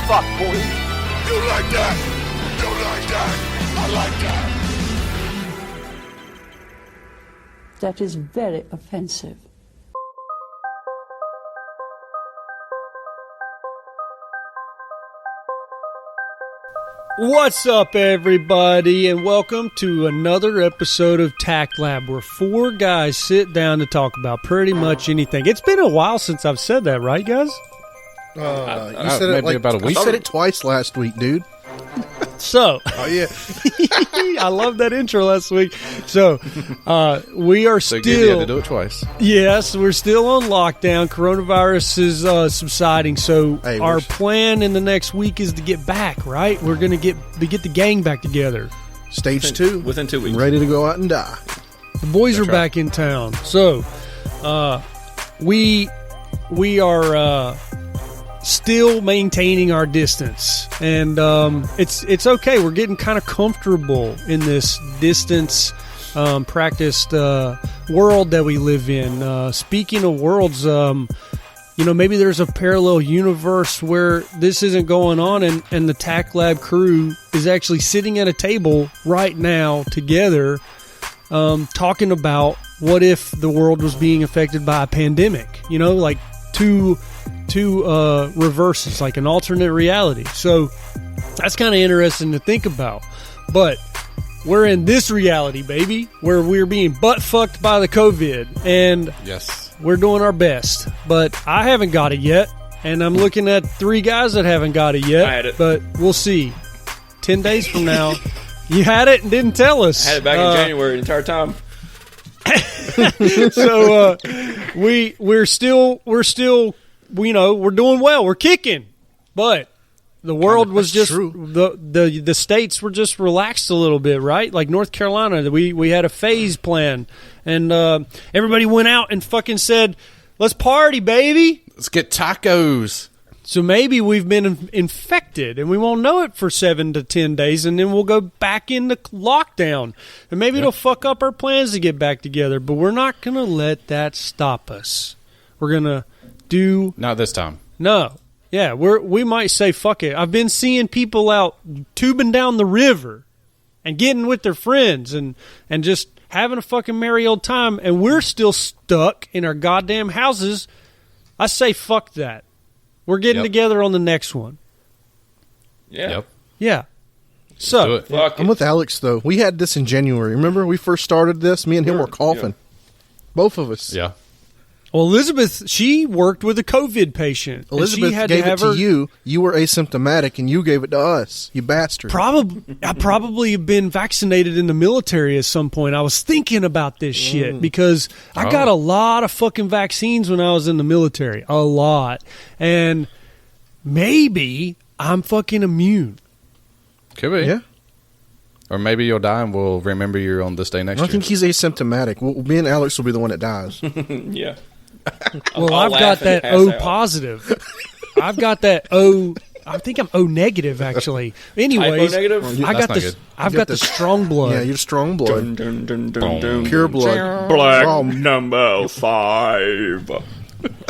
fuck, boy. You like that? You like that? I like that. That is very offensive. What's up, everybody, and welcome to another episode of TACT Lab, where four guys sit down to talk about pretty much anything. It's been a while since I've said that, right, guys? You said it like about a week. You said it twice last week, dude. So, Oh yeah, I love that intro last week. So, we are So still, good you had to do it twice. yes, we're still on lockdown. Coronavirus is subsiding. So, Hey, our we're- plan in the next week is to get back. Right, we're gonna get the gang back together. stage 2. Within 2 weeks. I'm ready to go out and die. The boys are right. back in town. So, we are still maintaining our distance, and it's okay. We're getting kind of comfortable in this distance practiced world that we live in. Speaking of worlds, maybe there's a parallel universe where this isn't going on, and the TACT Lab crew is actually sitting at a table right now together, talking about what if the world was being affected by a pandemic. Like two reverses, like an alternate reality. So that's kind of interesting to think about. But we're in this reality, baby, where we're being butt fucked by the COVID, and Yes. we're doing our best. But I haven't got it yet, and I'm looking at three guys that haven't got it yet. I had it. But we'll see. 10 days from now, you had it and didn't tell us. I had it back in January the entire time. So we're still we're doing well. We're kicking, but the world was that's just true. the states were just relaxed a little bit, right? Like North Carolina, we had a phase plan, and everybody went out and fucking said, "Let's party, baby." Let's get tacos. So maybe we've been infected, and we won't know it for 7 to 10 days, and then we'll go back into lockdown. And maybe it'll fuck up our plans to get back together, but we're not going to let that stop us. We're going to do... Not this time. No. Yeah, we might say, fuck it. I've been seeing people out tubing down the river and getting with their friends and just having a fucking merry old time, and we're still stuck in our goddamn houses. I say fuck that. We're getting Yep. together on the next one. Yeah. Yep. Yeah. Do So, it. Fuck I'm it. with Alex though. We had this in January. Remember we first started this? Me and him were coughing. Both of us. Yeah. well, Elizabeth, she worked with a COVID patient. and Elizabeth she had gave to it have to her, you. You were asymptomatic, and you gave it to us. You bastard. I probably have been vaccinated in the military at some point. I was thinking about this shit because I got a lot of fucking vaccines when I was in the military. A lot. And maybe I'm fucking immune. Could be. Yeah. Or maybe you'll die and we'll remember you on this day I next don't year. think he's asymptomatic. Well, me and Alex will be the one that dies. Yeah. Well, I'll I've got laugh and that pass O out. positive. I've got that O. I think I'm O negative actually. Anyways, Typo negative? I got That's not this. good. I've You got got the this- strong blood. Yeah, you're strong blood. Dun, dun, dun, dun. Pure blood. Black We're all, number 5.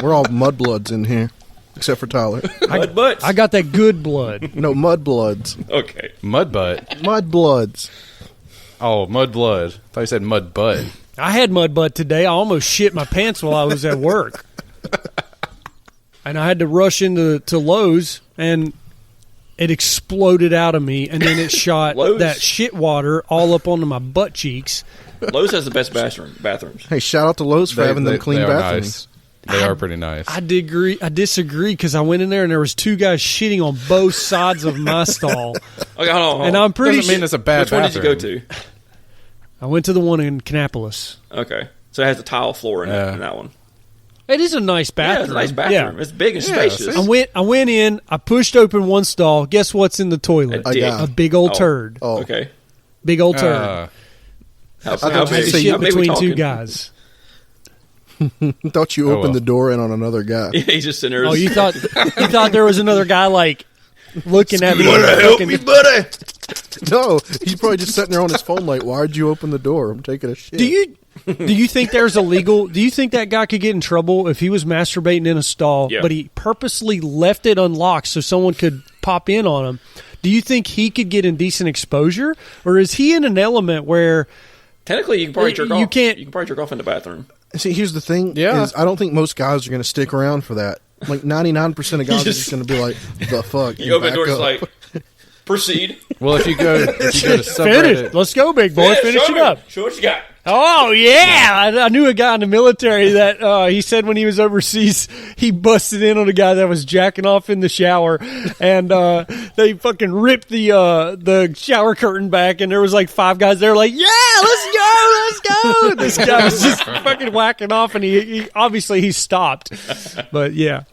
we're all mudbloods in here, except for Tyler. Mud butts. I got that good blood. No, mudbloods. Okay. Mud butt. Mudbloods. Oh, mud blood. I thought you said mud butt. I had mud butt today. I almost shit my pants while I was at work, and I had to rush into Lowe's, and it exploded out of me, and then it shot Lowe's? that shit water all up onto my butt cheeks. Lowe's has the best bathrooms. Hey, shout out to Lowe's for having them clean they are bathrooms. nice. They are pretty nice. I disagree because I went in there and there was two guys shitting on both sides of my stall, Okay, hold on. and I'm pretty Doesn't mean sure it's a bad Which one did you go bathroom. to? I went to the one in Kannapolis. Okay. So it has a tile floor in it, Yeah. in that one. It is a nice Yeah, bathroom. it's a nice bathroom. Yeah. It's big and Yeah, spacious. see? I went in. I pushed open one stall. Guess what's in the toilet? A dick. guy. A big old Oh. turd. Oh, Okay. Big old turd. How thought I you had said to so shit you- how big we between two talking? guys. I thought you Oh, opened well. the door in on another guy. Yeah, he's just sitting there. Oh, you thought there was another guy like looking at me? Fucking- buddy? No, he's probably just sitting there on his phone like, why'd you open the door? I'm taking a shit. Do you Do you think there's a legal? Do you think that guy could get in trouble if he was masturbating in a stall, Yeah. but he purposely left it unlocked so someone could pop in on him? Do you think he could get indecent exposure, or is he in an element where Technically, you can probably jerk off. you can't? You can probably jerk off in the bathroom. See, here's the thing. Yeah. Is I don't think most guys are going to stick around for that. Like 99% of guys are just going to be like, "The fuck." You open the door, back it's up. like, proceed. Well, if you go to Finish. subreddit, Let's go, big boy. Yeah, Finish show it me. up. Show what you got. Oh yeah, I knew a guy in the military that he said when he was overseas, he busted in on a guy that was jacking off in the shower, and they fucking ripped the shower curtain back, and there was like 5 guys there, like, yeah, let's go. This guy was just fucking whacking off, and he obviously he stopped, but yeah,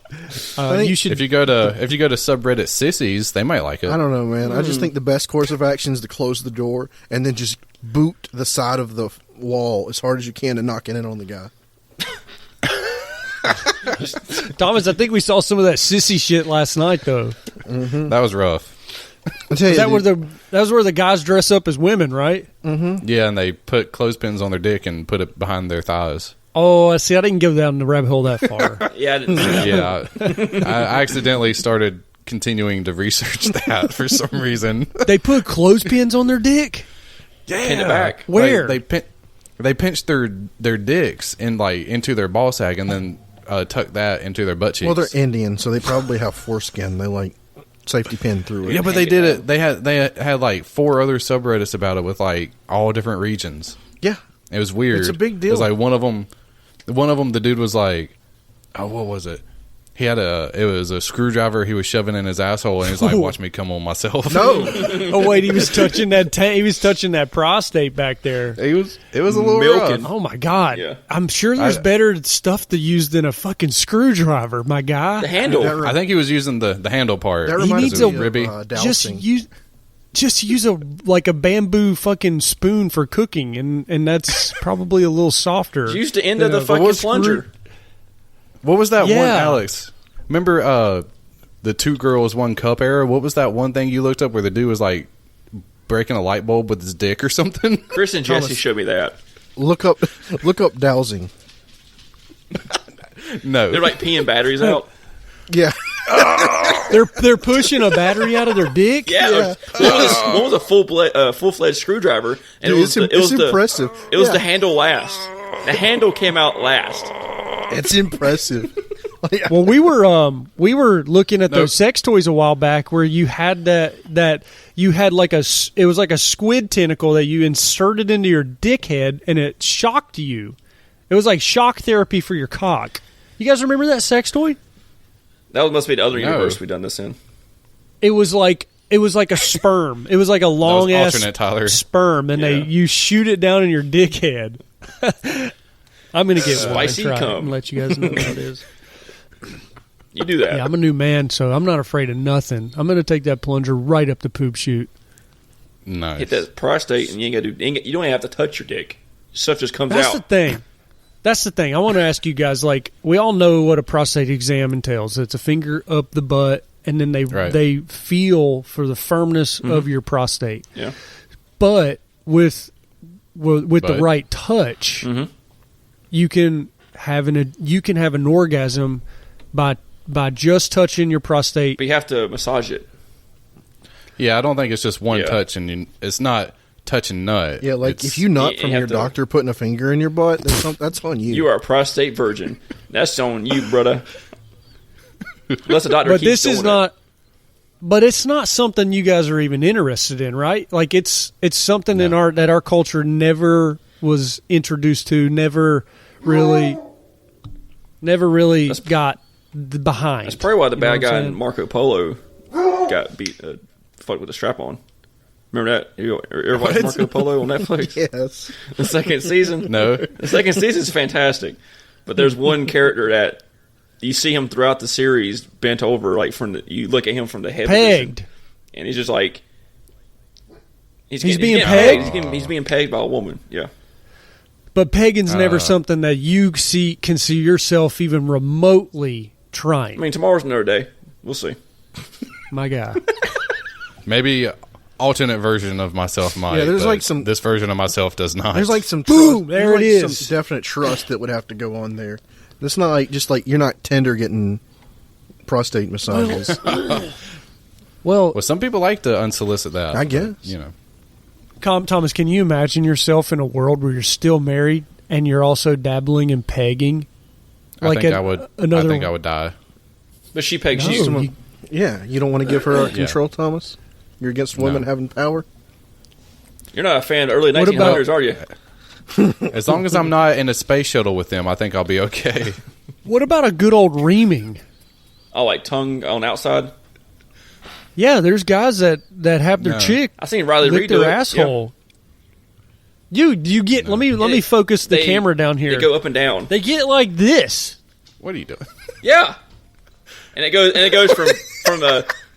you should. if you go to subreddit sissies, they might like it. I don't know, man. I just think the best course of action is to close the door and then just boot the side of the wall as hard as you can to knock it in on the guy. Thomas, I think we saw some of that sissy shit last night, though. That was rough. I tell you, That dude, was where the guys dress up as women, right? Yeah, and they put clothespins on their dick and put it behind their thighs. Oh, see, I didn't go down the rabbit hole that far. Yeah, I didn't see that. Yeah, I accidentally started continuing to research that for some reason. They put clothespins on their dick? Pin it back. Where? They pinched their dicks in like into their ball sack and then tuck that into their butt cheeks. well, they're Indian, so they probably have foreskin. They like safety pin through it. yeah, but they did it. They had like 4 other subreddits about it with like all different regions. Yeah. It was weird. It's a big deal. It was like one of them. The dude was like, "Oh, what was it? He had it was a screwdriver he was shoving in his asshole, and he was like, watch me come on myself." No. Oh wait, he was touching that. He was touching that prostate back there. It was a little Milking. rough. Oh my god! Yeah. I'm sure there's better stuff to use than a fucking screwdriver, my guy. The handle. I think he was using the handle part. That He reminds needs me a of ribby. dowsing. Just use a bamboo fucking spoon for cooking, and that's probably a little softer. Use the end of than the a- fucking what's plunger. What was that one, Yeah. Alex? Remember the 2 girls, 1 cup era? What was that one thing you looked up where the dude was like breaking a light bulb with his dick or something? Chris and Jesse Thomas. showed me that. Look up dowsing. No. They're like peeing batteries out. Yeah. They're pushing a battery out of their dick. Yeah. One was a full-fledged screwdriver, and Dude, it was it's impressive. It was Yeah. the handle last. The handle came out last. It's impressive. Well, we were looking at those sex toys a while back where you had that you had like it was like a squid tentacle that you inserted into your dick head and it shocked you. It was like shock therapy for your cock. You guys remember that sex toy? That must be the other No. universe we done this in. It was like a sperm. It was like a long ass alternate, Tyler. sperm, and Yeah. you shoot it down in your dick head. I'm gonna get one and Spicy try it cum. and let you guys know what it is. You do that. Yeah, I'm a new man, so I'm not afraid of nothing. I'm gonna take that plunger right up the poop chute. Nice. Hit that prostate, and you don't even have to touch your dick. Stuff just comes That's out. the thing. That's the thing. I want to ask you guys. Like, we all know what a prostate exam entails. It's a finger up the butt, and then they feel for the firmness of your prostate. Yeah. But with the But- right touch, you can have an orgasm by just touching your prostate. But you have to massage it. Yeah, I don't think it's just one Yeah. touch, and it's not touch and nut. Yeah, like It's- if you nut you from have your to- doctor putting a finger in your butt, that's on you. You are a prostate virgin. That's on you, brother. Unless the doctor But keeps this is doing not. But it's not something you guys are even interested in, right? Like it's something in that our culture never was introduced to, never really got behind. That's probably why the You know what bad I'm guy in saying? Marco Polo got beat, fucked with a strap on. Remember that? You ever watched Marco Polo on Netflix? Yes. The second season? No. The second season is fantastic. But there's one character that you see him throughout the series bent over, like you look at him from the head Pegged. position, and he's just like he's being getting pegged? He's being pegged by a woman. Yeah. But pegging's never something that you can see yourself even remotely trying. I mean, tomorrow's another day. We'll see. My guy. Maybe alternate version of myself might. Yeah, there's but like some- This version of myself does not. There's like some Boom, trust, there there's it like is. Some definite trust that would have to go on there. It's not like just like you're not tender getting prostate massages. Well, Well, some people like to unsolicit that. I but, guess. you know. Thomas, can you imagine yourself in a world where you're still married and you're also dabbling in pegging? I think I would die. But she pegs No, you. you- Yeah, you don't want to give her control, Thomas? You're against women having power? You're not a fan of early What 1900s, are you? As long as I'm not in a space shuttle with them, I think I'll be okay. What about a good old reaming? Oh, like tongue on outside? Yeah, there's guys that have their No. chick I seen Riley lick Reid do their it. asshole. You get let me focus the They- camera down here. They go up and down. They get like this. What are you doing? Yeah, and it goes from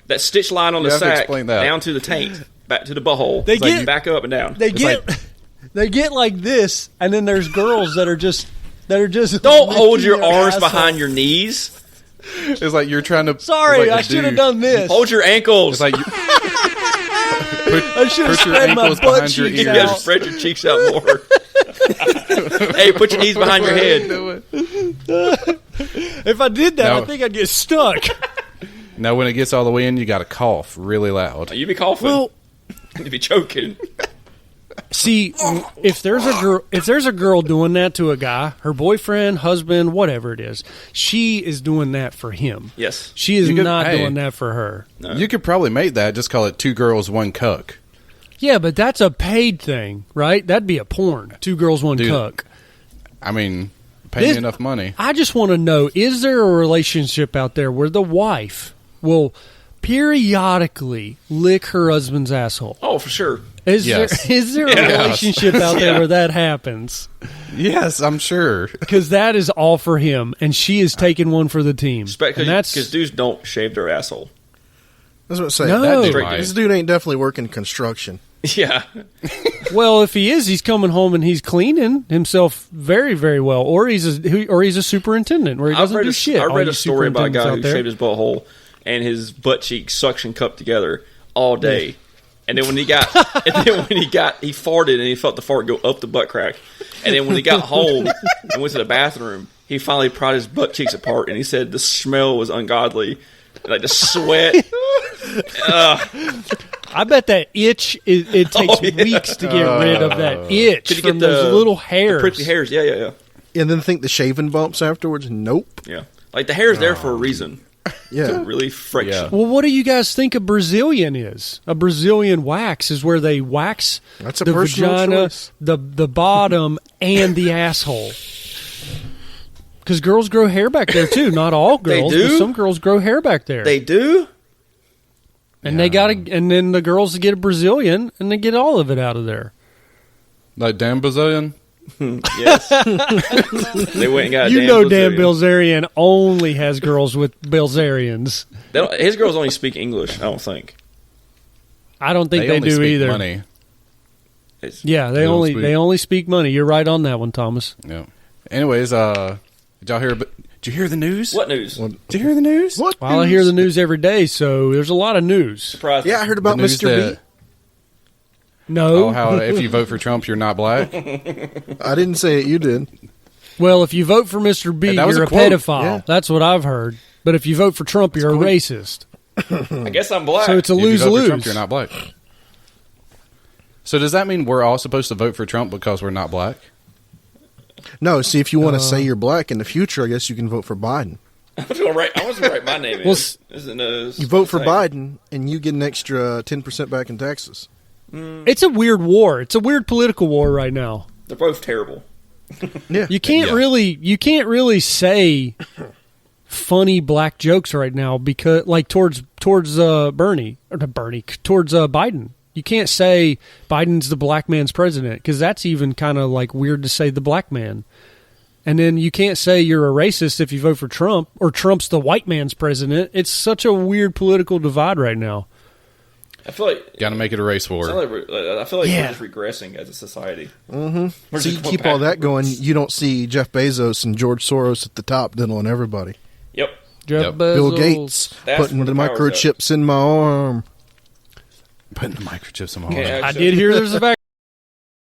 that stitch line on You the have to sack explain that. down to the taint, back to the butthole. They It's like get- back up and down. They get they get like this, and then there's girls that are just Don't hold licking your their arms asshole. behind your knees. It's like you're trying to. Sorry, it's like I the should have dude- done this. Hold your ankles. It's like you, I should have put your spread my ankles butt behind your cheeks ears. you gotta out. spread your cheeks out more. Hey, put your knees behind your head. If I did that, No. I think I'd get stuck. Now, when it gets all the way in, you got to cough really loud. You be coughing. Well, You be choking. see, if there's a girl doing that to a guy, her boyfriend, husband, whatever it is, she is doing that for him. Yes. She is You could- not hey. doing that for her. You could probably make that. Just call it 2 girls, 1 cuck. Yeah, but that's a paid thing, right? That'd be a porn. 2 girls, 1 Dude. cuck. I mean, pay me enough money. I just want to know, is there a relationship out there where the wife will periodically lick her husband's asshole? Oh, for sure. Is Yes. there a Yes. relationship out there Yeah. where that happens? Yes, I'm sure. Because that is all for him, and she is taking one for the team. And that's Because dudes don't shave their asshole. That's what I'm saying. No. That dude Straight might. This dude ain't definitely working construction. Yeah. well, if he is, he's coming home and he's cleaning himself very, very well, or he's a superintendent where he doesn't do shit. I All read you a story about a superintendents guy out who there. shaved his butthole and his butt cheeks suction cupped together all day. And then when he farted and he felt the fart go up the butt crack. And then when he got home and went to the bathroom, he finally pried his butt cheeks apart and he said the smell was ungodly. Like the sweat. I bet that itch, it takes weeks to get rid of that itch Could you from get those little hairs. The prickly hairs. Yeah. And then think the shaving bumps afterwards? Nope. Yeah. Like the hair's there for a reason. Yeah. To really friction. Yeah. Well, what do you guys think a Brazilian is? A Brazilian wax is where they wax That's a the personal vagina, choice. the bottom, and the asshole. Because girls grow hair back there too. Not all They girls, do? but some girls grow hair back there. They do? and they and then the girls get a Brazilian, and they get all of it out of there. Like Dan Bazillion? Yes. They went and got You a know, Dan Bilzerian. Bilzerian only has girls with Bilzerians. His girls only speak English, I don't think. I don't think they only do speak either. Money. Yeah, They don't speak- they only speak money. You're right on that one, Thomas. Yeah. Anyways, did y'all hear? Did you hear the news? What news? Did you hear the news? What? Well, I hear the news every day, so there's a lot of news. Surprise. Yeah, I heard about The news Mr. B. that- No, Oh, how if you vote for Trump, you're not black? I didn't say it. You did. well, if you vote for Mr. B, Hey, that was you're a a quote. pedophile. Yeah. That's what I've heard. But if you vote for Trump, you're a racist. I guess I'm black. So it's a If you vote for lose-lose. Trump, you're not black. So does that mean we're all supposed to vote for Trump because we're not black? No, see, if you want to say you're black in the future, I guess you can vote for Biden. I was going to write my name in. Well, You vote for Biden, and you get an extra 10% back in taxes. It's a weird war. It's a weird political war right now. They're both terrible. Yeah. You can't really say funny black jokes right now because like towards towards Biden. You can't say Biden's the black man's president because that's even kind of like weird to say the black man. And then you can't say you're a racist if you vote for Trump or Trump's the white man's president. It's such a weird political divide right now. I feel like Got to make it a race war. I feel like Yeah. we're just regressing as a society. So you keep all that going, you don't see Jeff Bezos and George Soros at the top diddling everybody. Yep. Jeff Yep. Bill Bezos. Gates That's putting where the the power's microchips in my arm. Putting the microchips in my Okay, heart. I did hear there's a vaccine.